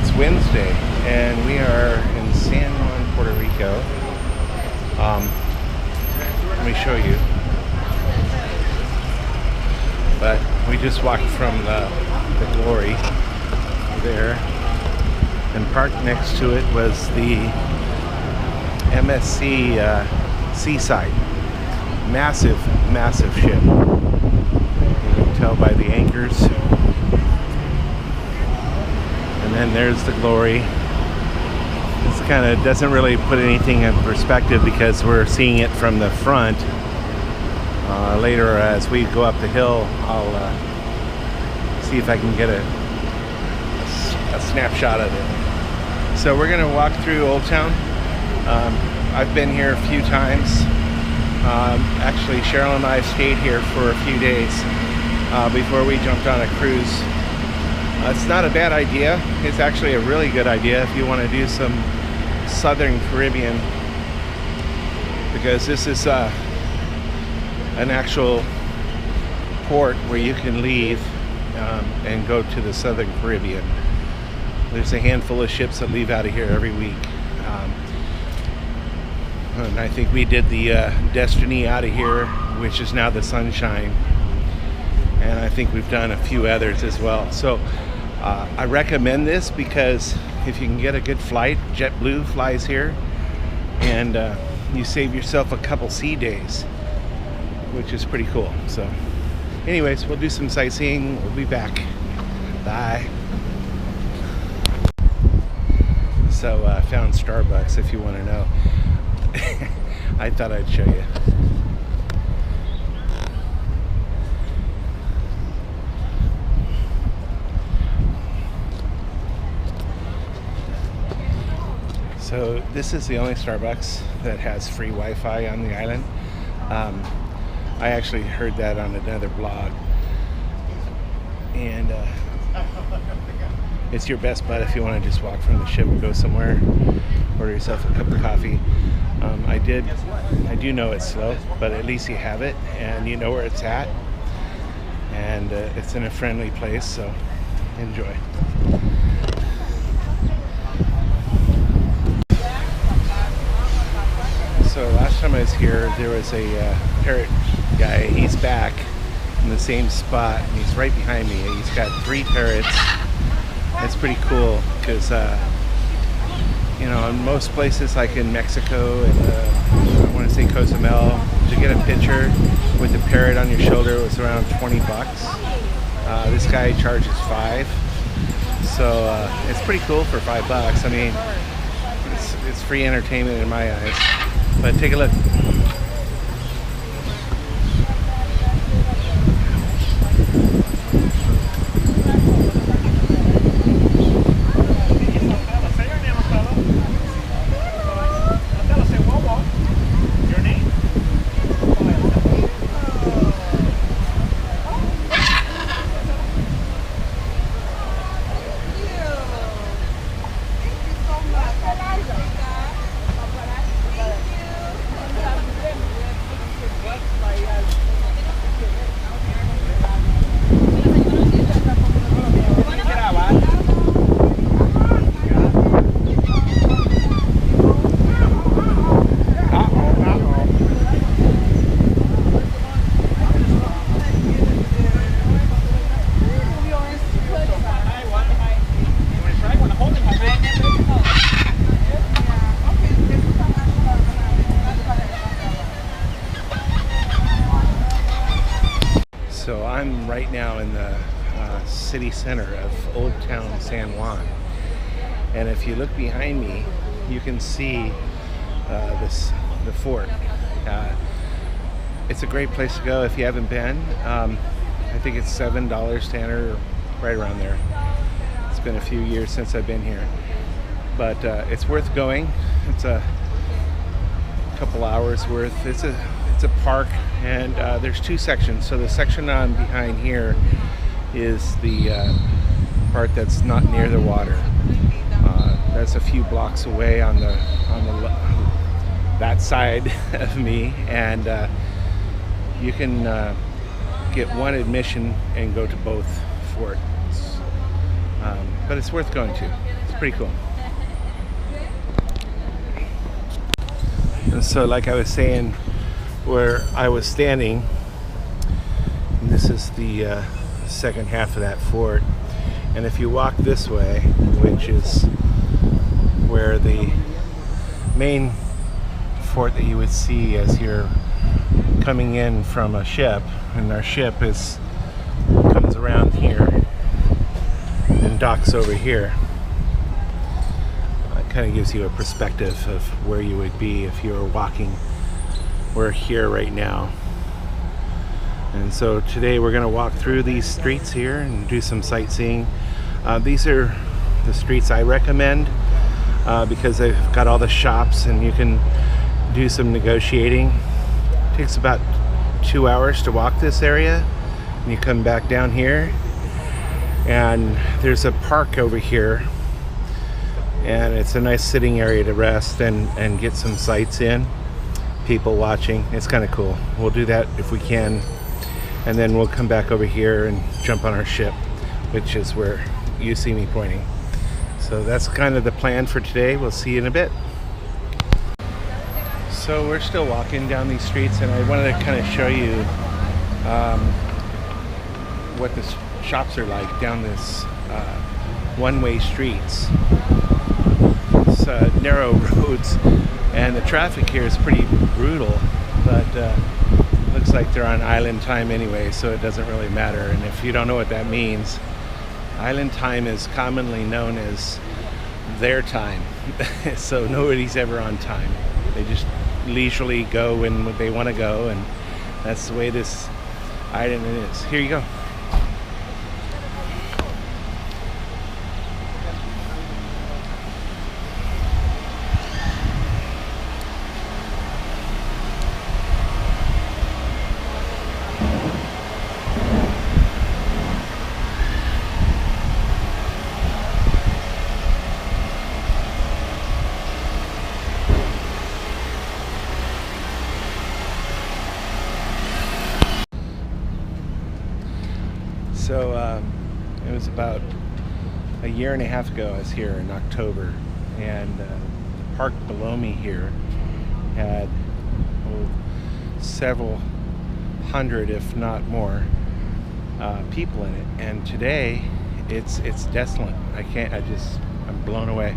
It's Wednesday, and we are in San Juan, Puerto Rico. Let me show you. But we just walked from the Glory there, and parked next to it was the MSC Seaside. Massive, massive ship. You can tell by the anchors. And then there's the Glory. This kind of doesn't really put anything in perspective because we're seeing it from the front. Later, as we go up the hill, I'll see if I can get a snapshot of it. So we're going to walk through Old Town. I've been here a few times. Actually, Cheryl and I stayed here for a few days before we jumped on a cruise. It's not a bad idea. It's actually a really good idea if you want to do some Southern Caribbean, because this is an actual port where you can leave and go to the Southern Caribbean. There's a handful of ships that leave out of here every week. And I think we did the Destiny out of here, which is now the Sunshine. And I think we've done a few others as well. So I recommend this because if you can get a good flight, JetBlue flies here, and you save yourself a couple sea days, which is pretty cool. So anyways, we'll do some sightseeing. We'll be back. Bye. So I found Starbucks, if you want to know. I thought I'd show you. So this is the only Starbucks that has free Wi-Fi on the island. I actually heard that on another blog. And it's your best bet if you want to just walk from the ship and go somewhere, order yourself a cup of coffee. I do know it's slow, but at least you have it and you know where it's at, and it's in a friendly place, so enjoy. So last time I was here, there was a parrot guy. He's back in the same spot, and he's right behind me. He's got 3 parrots. It's pretty cool because you know, in most places like in Mexico and I want to say Cozumel, to get a picture with the parrot on your shoulder was around $20. This guy charges $5, so it's pretty cool for $5. I mean, it's free entertainment in my eyes. But take a look. So I'm right now in the city center of Old Town San Juan, and if you look behind me, you can see the fort. It's a great place to go if you haven't been. I think it's $7 to enter, right around there. It's been a few years since I've been here, but it's worth going. It's a couple hours worth. It's a park, and there's 2 sections. So the section on behind here is the part that's not near the water. That's a few blocks away on that side of me, and you can get one admission and go to both forts. but it's worth going to. It's pretty cool. And so, like I was saying, where I was standing, and this is the second half of that fort. And if you walk this way, which is where the main fort that you would see as you're coming in from a ship, and our ship comes around here and docks over here. It kind of gives you a perspective of where you would be if you were walking. We're here right now. And so today we're going to walk through these streets here and do some sightseeing. These are the streets I recommend because they've got all the shops and you can do some negotiating. It takes about 2 hours to walk this area. And you come back down here and there's a park over here, and it's a nice sitting area to rest and get some sights in. People watching. It's kind of cool. We'll do that if we can, and then we'll come back over here and jump on our ship, which is where you see me pointing. So that's kind of the plan for today. We'll see you in a bit. So we're still walking down these streets, and I wanted to kind of show you what the shops are like down this one-way streets. It's narrow roads, and the traffic here is pretty brutal, but looks like they're on island time anyway, so it doesn't really matter. And if you don't know what that means, island time is commonly known as their time. So nobody's ever on time. They just leisurely go when they want to go, and that's the way this island is. Here you go. So it was about a year and a half ago I was here in October, and the park below me here had several hundred, if not more, people in it, and today it's desolate. I'm blown away.